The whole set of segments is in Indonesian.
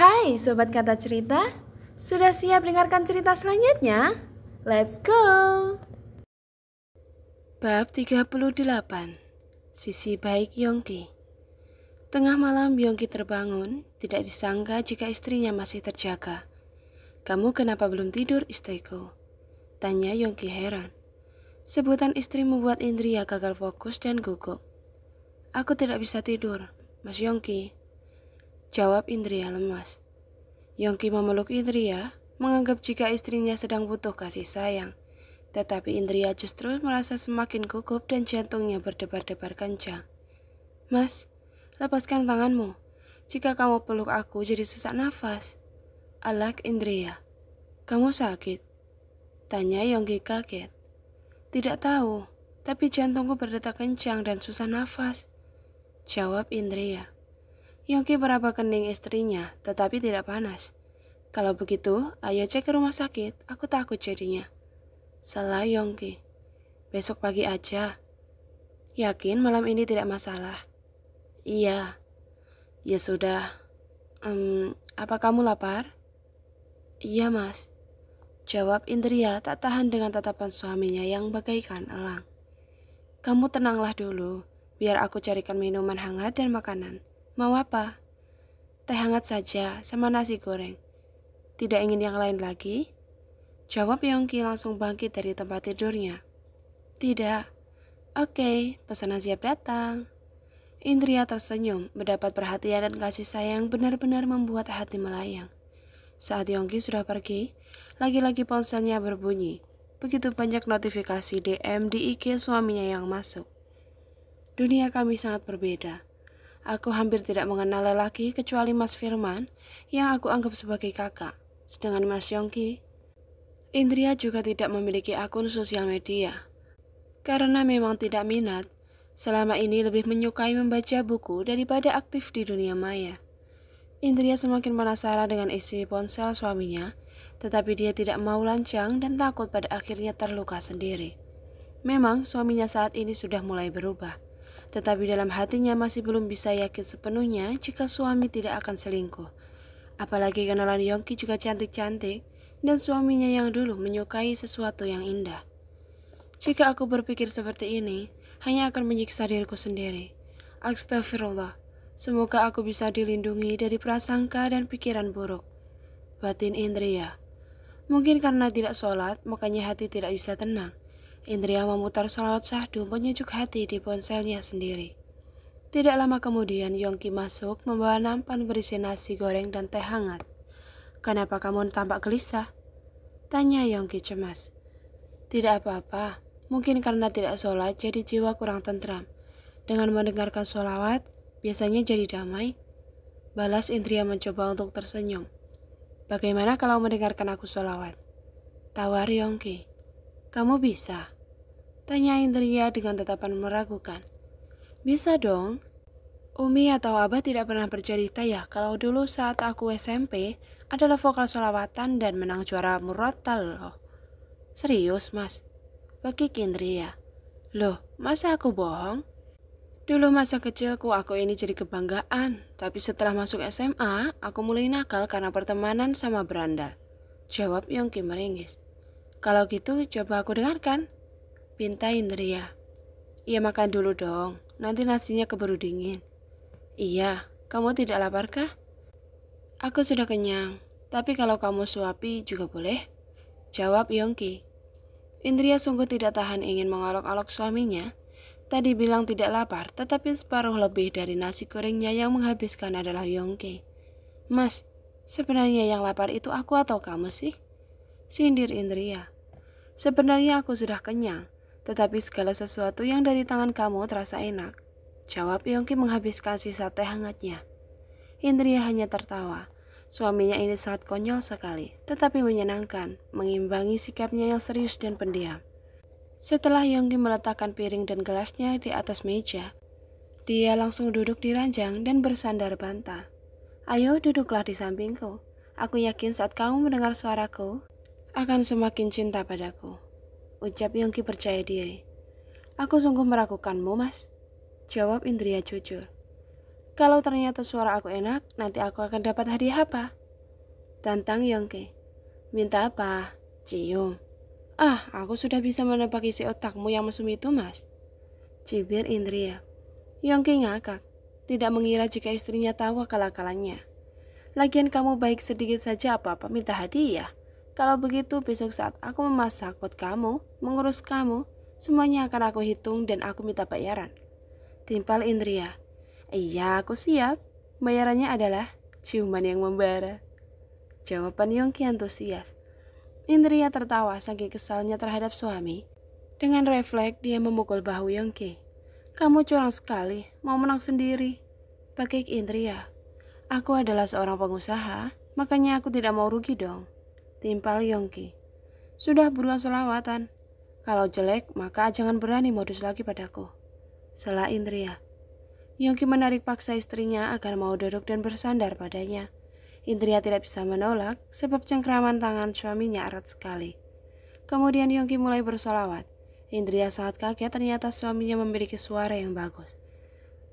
Hai Sobat Kata Cerita, sudah siap dengarkan cerita selanjutnya? Let's go! Bab 38. Sisi Baik Yongki. Tengah malam Yongki terbangun, tidak disangka jika istrinya masih terjaga. "Kamu kenapa belum tidur, istriku?" tanya Yongki heran. Sebutan istri membuat Indria gagal fokus dan gugup. "Aku tidak bisa tidur, Mas Yongki," jawab Indria lemas. Yongki memeluk Indria, menganggap jika istrinya sedang butuh kasih sayang. Tetapi Indria justru merasa semakin gugup dan jantungnya berdebar-debar kencang. "Mas, lepaskan tanganmu. Jika kamu peluk aku jadi sesak nafas." "Alak Indria, kamu sakit?" tanya Yongki kaget. "Tidak tahu, tapi jantungku berdetak kencang dan susah nafas," jawab Indria. Yongki meraba kening istrinya, tetapi tidak panas. "Kalau begitu, ayo cek ke rumah sakit, aku takut jadinya." Salah Yongki. "Besok pagi aja." "Yakin malam ini tidak masalah?" "Iya." "Ya sudah. Apa kamu lapar?" "Iya mas," jawab Indria tak tahan dengan tatapan suaminya yang bagaikan elang. "Kamu tenanglah dulu, biar aku carikan minuman hangat dan makanan. Mau apa?" "Teh hangat saja sama nasi goreng. Tidak ingin yang lain lagi?" jawab Yongki langsung bangkit dari tempat tidurnya. "Tidak." "Oke, pesanan siap datang." Indria tersenyum, mendapat perhatian dan kasih sayang benar-benar membuat hati melayang. Saat Yongki sudah pergi, lagi-lagi ponselnya berbunyi. Begitu banyak notifikasi DM di IG suaminya yang masuk. Dunia kami sangat berbeda. Aku hampir tidak mengenal lelaki kecuali Mas Firman yang aku anggap sebagai kakak. Sedangkan Mas Yongki, Indria juga tidak memiliki akun sosial media. Karena memang tidak minat, selama ini lebih menyukai membaca buku daripada aktif di dunia maya. Indria semakin penasaran dengan isi ponsel suaminya, tetapi dia tidak mau lancang dan takut pada akhirnya terluka sendiri. Memang suaminya saat ini sudah mulai berubah. Tetapi dalam hatinya masih belum bisa yakin sepenuhnya jika suami tidak akan selingkuh. Apalagi kenalan Yongki juga cantik-cantik dan suaminya yang dulu menyukai sesuatu yang indah. Jika aku berpikir seperti ini, hanya akan menyiksa diriku sendiri. Astagfirullah, semoga aku bisa dilindungi dari prasangka dan pikiran buruk. Batin Indria. Mungkin karena tidak sholat, makanya hati tidak bisa tenang. Indria memutar sholawat syahdu menyejuk hati di ponselnya sendiri. Tidak lama kemudian Yongki masuk membawa nampan berisi nasi goreng dan teh hangat. "Kenapa kamu tampak gelisah?" tanya Yongki cemas. "Tidak apa-apa, mungkin karena tidak sholat jadi jiwa kurang tentram. Dengan mendengarkan sholawat, biasanya jadi damai," balas Indria mencoba untuk tersenyum. "Bagaimana kalau mendengarkan aku sholawat?" tawar Yongki. "Kamu bisa?" tanya Indria dengan tatapan meragukan. "Bisa dong. Umi atau Abah tidak pernah bercerita ya kalau dulu saat aku SMP adalah vokal sholawatan dan menang juara murotal loh." "Serius mas?" bakik Indria. "Loh, masa aku bohong? Dulu masa kecilku aku ini jadi kebanggaan, tapi setelah masuk SMA aku mulai nakal karena pertemanan sama berandal," jawab Yongki meringis. "Kalau gitu coba aku dengarkan," pinta Indria. "Iya makan dulu dong, nanti nasinya keburu dingin." "Iya, kamu tidak lapar kah?" "Aku sudah kenyang, tapi kalau kamu suapi juga boleh," jawab Yongki. Indria sungguh tidak tahan ingin mengolok-olok suaminya. Tadi bilang tidak lapar, tetapi separuh lebih dari nasi gorengnya yang menghabiskan adalah Yongki. "Mas, sebenarnya yang lapar itu aku atau kamu sih?" sindir Indria. "Sebenarnya aku sudah kenyang, tetapi segala sesuatu yang dari tangan kamu terasa enak," jawab Yongki menghabiskan sisa teh hangatnya. Indria hanya tertawa. Suaminya ini sangat konyol sekali, tetapi menyenangkan, mengimbangi sikapnya yang serius dan pendiam. Setelah Yongki meletakkan piring dan gelasnya di atas meja, dia langsung duduk di ranjang dan bersandar bantal. "Ayo duduklah di sampingku. Aku yakin saat kamu mendengar suaraku, akan semakin cinta padaku," ucap Yongki percaya diri. "Aku sungguh meragukanmu, mas," jawab Indria jujur. Kalau ternyata suara aku enak, nanti aku akan dapat hadiah apa? Tantang Yongki. Minta apa? Cium. Ah, aku sudah bisa menebak isi otakmu yang mesum itu, Mas. Cibir Indria. Yongki ngakak, tidak mengira jika istrinya tahu akal-akalannya. Lagian kamu baik sedikit saja apa-apa minta hadiah. Kalau begitu besok saat aku memasak buat kamu, mengurus kamu, semuanya akan aku hitung dan aku minta bayaran. Timpal Indria. Iya, aku siap. Bayarannya adalah ciuman yang membara. Jawaban Yongki antusias. Indria tertawa saking kesalnya terhadap suami. Dengan refleks dia memukul bahu Yongki. Kamu curang sekali, mau menang sendiri. Pakai Indria. Aku adalah seorang pengusaha, makanya aku tidak mau rugi dong. Timpal Yongki. Sudah buruan selawatan. Kalau jelek, maka jangan berani modus lagi padaku. Sela Indria. Yongki menarik paksa istrinya agar mau duduk dan bersandar padanya. Indria tidak bisa menolak sebab cengkraman tangan suaminya erat sekali. Kemudian Yongki mulai bersolawat. Indria sangat kaget ternyata suaminya memiliki suara yang bagus.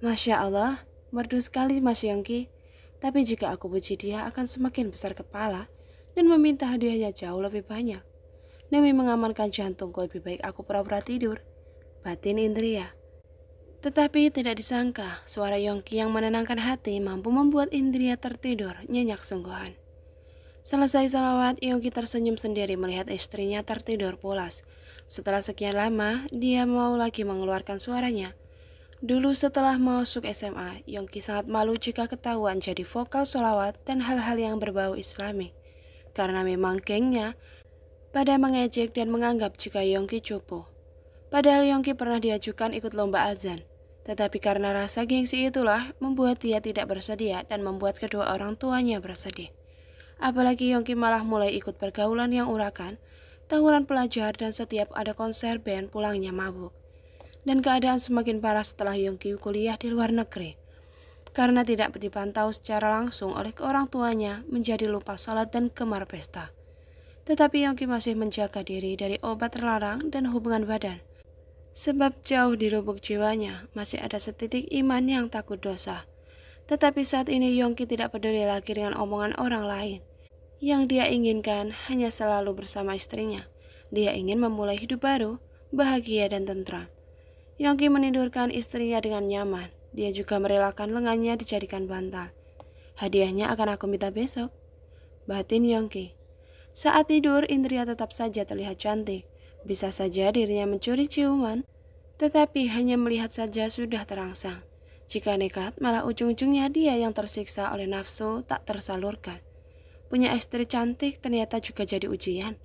Masya Allah, merdu sekali Mas Yongki. Tapi jika aku puji dia akan semakin besar kepala dan meminta hadiahnya jauh lebih banyak. Demi mengamankan jantungku lebih baik aku pura-pura tidur. Batin Indria. Tetapi tidak disangka, suara Yongki yang menenangkan hati mampu membuat Indria tertidur nyenyak sungguhan. Selesai salawat, Yongki tersenyum sendiri melihat istrinya tertidur pulas. Setelah sekian lama, dia mau lagi mengeluarkan suaranya. Dulu setelah masuk SMA, Yongki sangat malu jika ketahuan jadi vokal sholawat dan hal-hal yang berbau islami. Karena memang gengnya pada mengejek dan menganggap jika Yongki cupu. Padahal Yongki pernah diajukan ikut lomba azan. Tetapi karena rasa gengsi itulah membuat dia tidak bersedia dan membuat kedua orang tuanya bersedih. Apalagi Yongki malah mulai ikut pergaulan yang urakan, tawuran pelajar dan setiap ada konser band pulangnya mabuk. Dan keadaan semakin parah setelah Yongki kuliah di luar negeri. Karena tidak dipantau secara langsung oleh orang tuanya menjadi lupa sholat dan gemar pesta. Tetapi Yongki masih menjaga diri dari obat terlarang dan hubungan badan. Sebab jauh di lubuk jiwanya masih ada setitik iman yang takut dosa. Tetapi saat ini Yongki tidak peduli lagi dengan omongan orang lain. Yang dia inginkan hanya selalu bersama istrinya. Dia ingin memulai hidup baru, bahagia dan tentram. Yongki menidurkan istrinya dengan nyaman. Dia juga merelakan lengannya dijadikan bantal. Hadiahnya akan aku minta besok. Batin Yongki. Saat tidur, Indria tetap saja terlihat cantik. Bisa saja dirinya mencuri ciuman, tetapi hanya melihat saja sudah terangsang. Jika nekat, malah ujung-ujungnya dia yang tersiksa oleh nafsu tak tersalurkan. Punya istri cantik ternyata juga jadi ujian.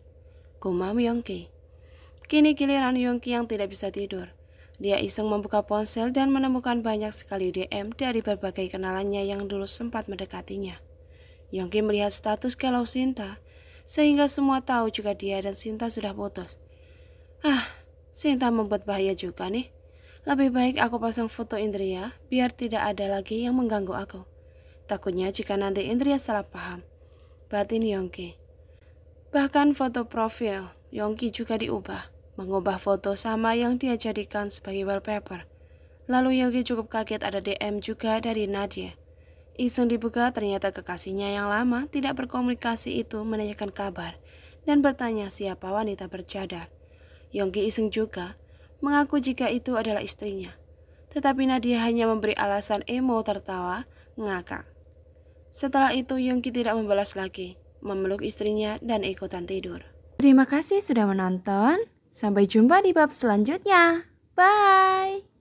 Gumam Yongki. Kini giliran Yongki yang tidak bisa tidur. Dia iseng membuka ponsel dan menemukan banyak sekali DM dari berbagai kenalannya yang dulu sempat mendekatinya. Yongki melihat status galau Sinta, sehingga semua tahu juga dia dan Sinta sudah putus. Sinta membuat bahaya juga nih. Lebih baik aku pasang foto Indria biar tidak ada lagi yang mengganggu aku. Takutnya jika nanti Indria salah paham. Batin Yongki. Bahkan foto profil Yongki juga diubah. Mengubah foto sama yang dia jadikan sebagai wallpaper. Lalu Yongki cukup kaget ada DM juga dari Nadia. Iseng dibuka ternyata kekasihnya yang lama tidak berkomunikasi itu menanyakan kabar dan bertanya siapa wanita bercadar. Yongki iseng juga mengaku jika itu adalah istrinya. Tetapi Nadia hanya memberi alasan emo tertawa, ngakak. Setelah itu Yongki tidak membalas lagi, memeluk istrinya dan ikutan tidur. Terima kasih sudah menonton. Sampai jumpa di bab selanjutnya. Bye!